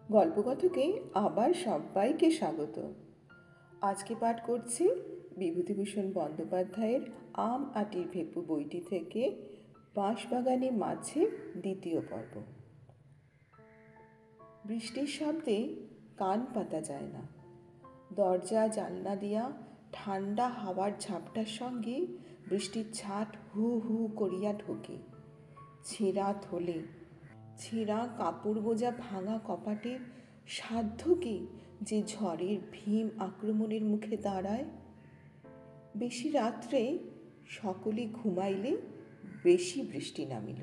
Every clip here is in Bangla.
গল্পকথকে আবার সবাইকে স্বাগত। আজকে পাঠ করছি বিভূতিভূষণ বন্দ্যোপাধ্যায়ের আম আটির ভেপু বইটি থেকে বাঁশবাগানে মাছের দ্বিতীয় পর্ব। বৃষ্টির শব্দে কান পাতা যায় না। দরজা জানলা দিয়া ঠান্ডা হাওয়ার ঝাপটার সঙ্গে বৃষ্টির ছাট হু হু করিয়া ঢোকে। ছেঁড়া থলে, ছেঁড়া কাপড় গোজা ভাঙা কপাটের সাধ্য কি যে ঝড়ের ভীম আক্রমণের মুখে দাঁড়ায়? বেশি রাত্রে সকলে ঘুমাইলে বেশি বৃষ্টি নামিল।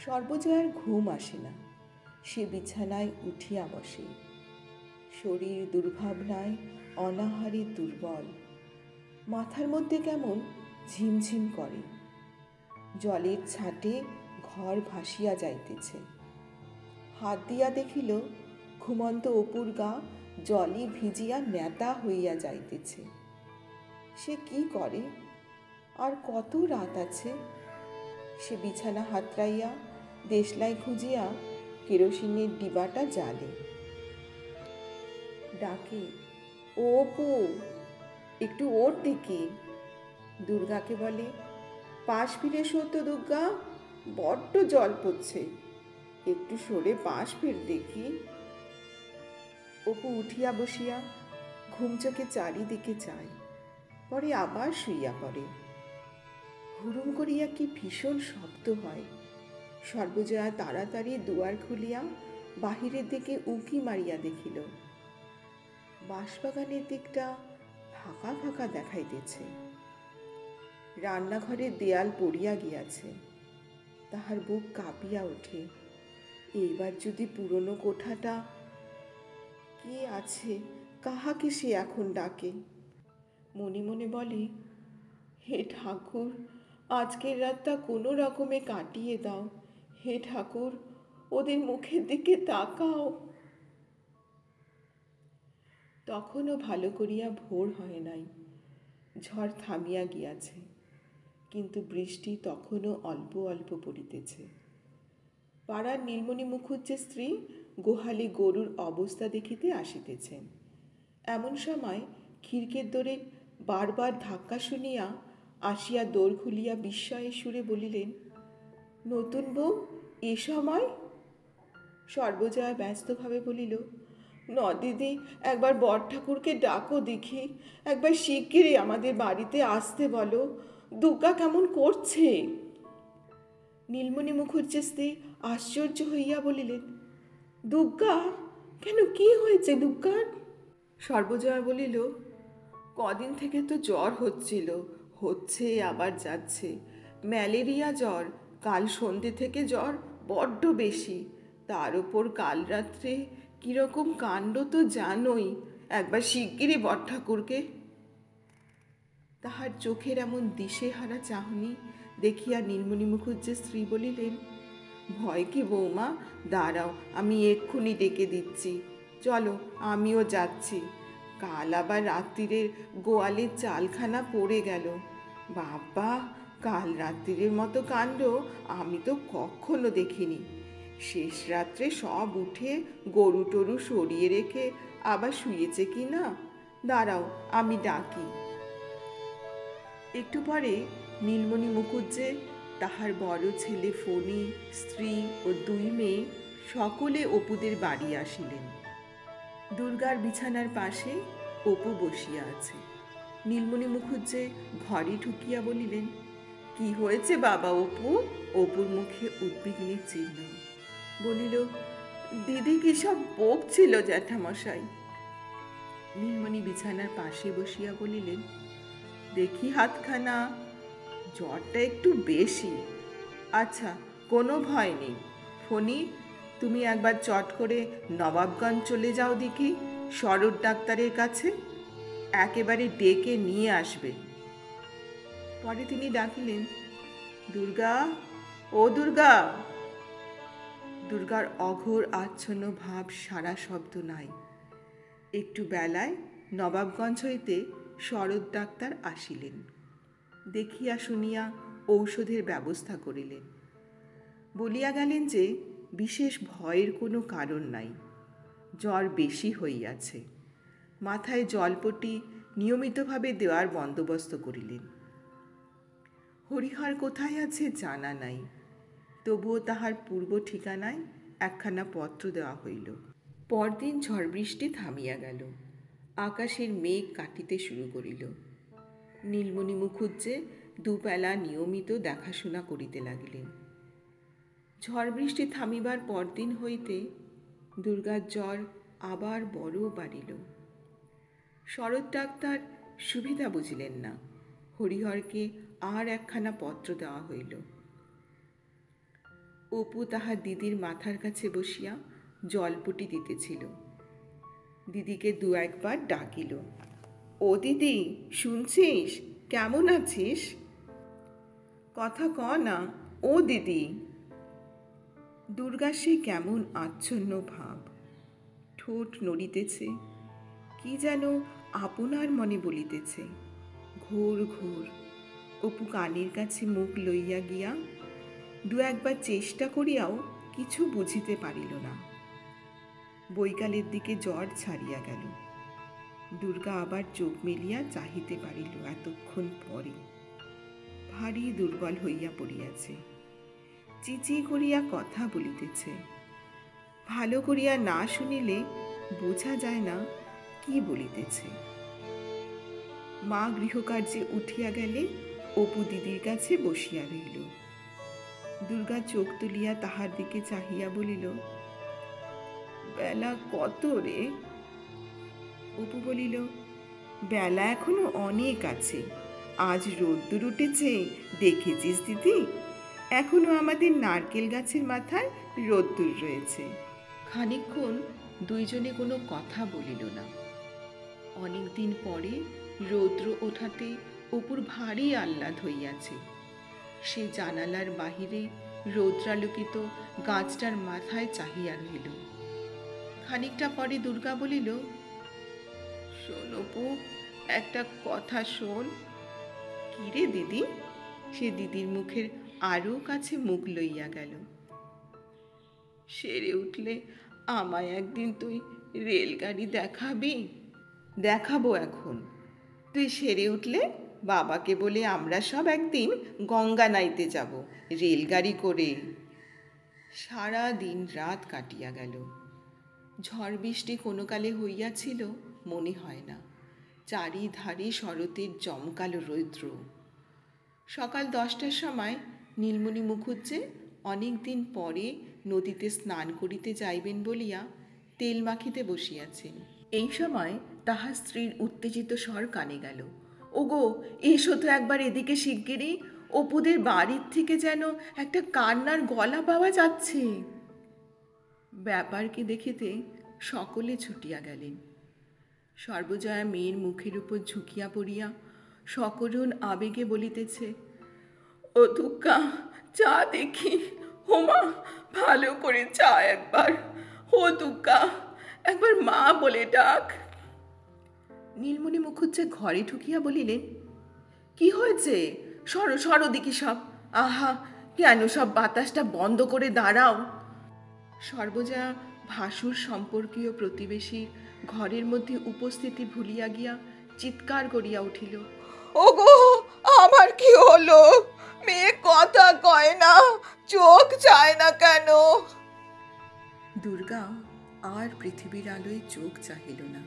সর্বজয়ার ঘুম আসে না। সে বিছানায় উঠিয়া বসে। শরীর দুর্ভাবনায় অনাহারে দুর্বল। মাথার মধ্যে কেমন ঝিমঝিম করে। জলের ছাটে ঘর ভাসিয়া যাইতেছে। হাত দিয়া দেখিল ঘুমন্ত অপুর গা জলে ভিজিয়া নেতা হইয়া যাইতেছে। সে কি করে? আর কত রাত আছে? সে বিছানা হাতড়াইয়া দেশলাই খুঁজিয়া কেরোসিনের ডিবাটা জ্বালে। ডাকে, ও অপু, একটু ওর দিকে। দুর্গাকে বলে, পাশ ফিরে শো তো দুর্গা, বড্ড জল পড়ছে, একটু সরে পাশ ফির দেখি। অপু উঠিয়া বসিয়া ঘুমচোখে চারিদিকে চায়, পরে আবার শুইয়া পড়ে। হুড়ুম করিয়া কি ভীষণ শব্দ হয়। সর্বজয়া তাড়াতাড়ি দুয়ার খুলিয়া বাহিরের দিকে উঁকি মারিয়া দেখিল। বাঁশবাগানের দিকটা ফাঁকা ফাঁকা দেখাইতেছে। রান্নাঘরের দেয়াল পড়িয়া গিয়াছে। তাহার বুক কাঁপিয়া ওঠে। এইবার যদি পুরনো কোঠাটা, কে আছে, কাহাকে সে এখন ডাকে? মনে মনে বলে, হে ঠাকুর, আজকের রাতটা কোনো রকমে কাটিয়ে দাও। হে ঠাকুর, ওদের মুখের দিকে তাকাও। তখনও ভালো করিয়া ভোর হয় নাই। ঝড় থামিয়া গিয়াছে, কিন্তু বৃষ্টি তখনও অল্প অল্প পড়িতেছে। পাড়ার নীলমণি মুখুজ্জের স্ত্রী গোহালে গরুর অবস্থা দেখিতে আসিতেছেন। এমন সময় খিড়কির দোরে বারবার ধাক্কা শুনিয়া আসিয়া দোর খুলিয়া বিস্ময়ের সুরে বলিলেন, নতুন বউ এ সময়? সর্বজয়া ব্যস্তভাবে বলিল, দিদি, একবার বর ঠাকুরকে ডাকো দেখি, একবার শিগগিরই আমাদের বাড়িতে আসতে বলো, দুর্গা কেমন করছে। নীলমণি মুখুজ্জের স্ত্রী আশ্চর্য হইয়া বলিলেন, দুর্গা কেন, কি হয়েছে দুর্গার? সর্বজয়া বলিল, কদিন থেকে তো জ্বর হচ্ছিল, হচ্ছে আবার যাচ্ছে, ম্যালেরিয়া জ্বর। কাল সন্ধ্যে থেকে জ্বর বড্ড বেশি, তার উপর কাল রাত্রে কিরকম কাণ্ড তো জানোই, একবার শিগগিরই বর ঠাকুরকে। তাহার চোখের এমন দিশেহারা চাহনি দেখিয়া নীলমণি মুখুজ্জের স্ত্রী বলিলেন, ভয় কি বৌমা, দাঁড়াও, আমি এক্ষুনি ডেকে দিচ্ছি, চলো আমিও যাচ্ছি। কাল আবার রাত্রিরের গোয়ালের চালখানা পড়ে গেল। বাবা, কাল রাত্রিরের মতো কাণ্ড আমি তো কখনো দেখিনি। শেষ রাত্রে সব উঠে গরু টরু সরিয়ে রেখে আবার শুয়েছে কি না, দাঁড়াও আমি ডাকি। একটু পরে নীলমণি মুখুজ্জে, তাহার বড় ছেলে ফণি, স্ত্রী ও দুই মেয়ে সকলে অপুদের বাড়ি আসিলেন। দুর্গার বিছানার পাশে অপু বসিয়া আছে। নীলমণি মুখুজ্জে ঘরে ঢুকিয়া বলিলেন, কি হয়েছে বাবা অপু? অপুর মুখে উদ্বিগ্নের চিহ্ন। বলিল, দিদি কি সব বকছিল জ্যাঠামশাই। নীলমণি বিছানার পাশে বসিয়া বলিলেন, দেখি হাতখানা, জ্বরটা একটু বেশি। আচ্ছা, কোনো ভয় নেই। ফণি, তুমি একবার চট করে নবাবগঞ্জ চলে যাও দেখি শরৎ ডাক্তারের কাছে, একেবারে ডেকে নিয়ে আসবে। পরে তিনি ডাকিলেন, দুর্গা, ও দুর্গা। দুর্গার অঘোর আচ্ছন্ন ভাব, সারা শব্দ নাই। একটু বেলায় নবাবগঞ্জ হইতে শরৎ ডাক্তার আসিলেন। দেখিয়া শুনিয়া ঔষধের ব্যবস্থা করিলেন। বলিয়া গেলেন যে বিশেষ ভয়ের কোনো কারণ নাই। জ্বর বেশি হইয়াছে। মাথায় জলপটি নিয়মিতভাবে দেওয়ার বন্দোবস্ত করিলেন। হরিহর কোথায় আছে জানা নাই, তবুও তাহার পূর্ব ঠিকানায় একখানা পত্র দেওয়া হইল। পরদিন ঝড় বৃষ্টি থামিয়া গেল। আকাশের মেঘ কাটিতে শুরু করিল। নীলমণি মুখুজ্জে দুবেলা নিয়মিত দেখাশোনা করিতে লাগিলেন। ঝড় বৃষ্টি থামিবার পরদিন হইতে দুর্গার জ্বর আবার বড় বাড়িল। শরৎ ডাক্তার সুবিধা বুঝিলেন না। হরিহরকে আর একখানা পত্র দেওয়া হইল। অপু তাহার দিদির মাথার কাছে বসিয়া জলপটি দিতেছিল। দিদিকে দু একবার ডাকিল। ও দিদি, শুনছিস? কেমন আছিস? কথা ক না, ও দিদি। দুর্গার সে কেমন আচ্ছন্ন ভাব, ঠোঁট নড়িতেছে, কি যেন আপনার মনে বলিতেছে। ঘোর ঘোর। অপু কানের কাছে মুখ লইয়া গিয়া দু একবার চেষ্টা করিয়াও কিছু বুঝিতে পারিল না। বৈকালের দিকে জ্বর ছাড়িয়া গেল। দুর্গা আবার চোখ মেলিয়া চাহিতে পারিল এতক্ষণ পরে। ভারী দুর্বল হইয়া পড়িয়াছে। চিচি করিয়া কথা বলিতেছে। ভালো করিয়া না শুনিলে বোঝা যায় না কি বলিতেছে। মা গৃহকার্যে উঠিয়া গেলে অপু দিদির কাছে বসিয়া রইল। দুর্গা চোখ তুলিয়া তাহার দিকে চাহিয়া বলিল, বেলা কত রে? অপু বলিল, বেলা এখনো অনেক আছে। আজ রোদ্দুর উঠেছে, দেখেছিস দিদি? এখনো আমাদের নারকেল গাছের মাথায় রোদ্দুর রয়েছে। খানিকক্ষণ দুইজনে কোনো কথা বলিল না। অনেকদিন পরে রৌদ্র ওঠাতে অপুর ভারী আহ্লাদ হইয়াছে। সে জানালার বাহিরে রৌদ্রালোকিত গাছটার মাথায় চাহিয়া রহিল। খানিকটা পরে দুর্গা বলিল, শোন অপু, একটা কথা শোন। কিরে দিদি? সে দিদির মুখের আরও কাছে মুখ লইয়া গেল। সেরে উঠলে আমায় একদিন তুই রেলগাড়ি দেখাবি? দেখাবো এখন। তুই সেরে উঠলে বাবাকে বলে আমরা সব একদিন গঙ্গা নাইতে যাব রেলগাড়ি করে। সারা দিন রাত কাটিয়া গেল। ঝড় বৃষ্টি কোনো কালে হইয়াছিল মনে হয় না। চারিধারে শরতের জমকালো রৌদ্র। সকাল 10টার সময় নীলমণি মুখুজ্জে অনেক দিন পরে নদীতে স্নান করিতে যাইবেন বলিয়া তেল মাখিতে বসিয়াছেন। এই সময় তাহার স্ত্রীর উত্তেজিত স্বর কানে গেল। ওগো, এসো তো একবার এদিকে শিগগিরই। অপুদের বাড়ির থেকে যেন একটা কান্নার গলা পাওয়া যাচ্ছে। ব্যাপারকে দেখিতে সকলে ছুটিয়া গেলেন। সর্বজয়া মেয়ের মুখের উপর ঝুঁকিয়া পড়িয়া সকরুণ আবেগে বলিতেছে, ও দুর্গা, চা দেখি। হোমা, ভালো করে চা একবার। ও দুর্গা, একবার মা বলে ডাক। নীলমণি মুখুজ্জে ঘরে ঢুকিয়া বলিলেন, কি হয়েছে? সরো সরো দেখি সব। আহা, কেন সব বাতাসটা বন্ধ করে দাঁড়াও। সর্বজয়া ভাসুর সম্পর্কীয় প্রতিবেশী ঘরের মধ্যে উপস্থিতি ভুলিয়া গিয়া চিৎকার করিয়া উঠিল, ওগো, আমার কি হলো? মেয়ে কথা কয় না, চোখ চায় না কেন? দুর্গা আর পৃথিবীর আলোয় চোখ চাহিল না।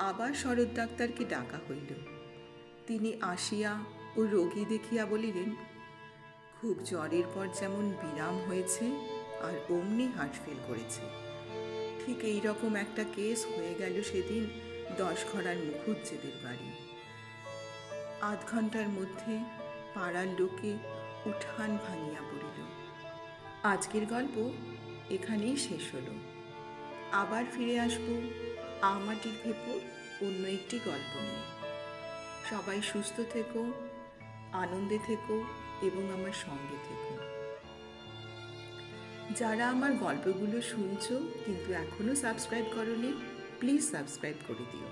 আবার শরৎ ডাক্তারকে ডাকা হইল। তিনি আসিয়া ও রোগী দেখিয়া বলিলেন, খুব জ্বরের পর যেমন বিরাম হয়েছে আর অমনি হার্ট ফেল করেছে। ঠিক এই রকম একটা কেস হয়ে গেল সেদিন 10 ঘরার মুখুজ্জেদের বাড়ি। আধ ঘন্টার মধ্যে পাড়ার লোকে উঠান ভাঙিয়া পড়িল। আজকের গল্প এখানেই শেষ হলো। আবার ফিরে আসবো আমাটির ভেপর অন্য একটি গল্প নিয়ে। সবাই সুস্থ থেকো, আনন্দে থেকো এবং আমার সঙ্গে থেকো। যারা আমার গল্পগুলো শুনছো কিন্তু এখনো সাবস্ক্রাইব করোনি, প্লিজ সাবস্ক্রাইব করে দিও।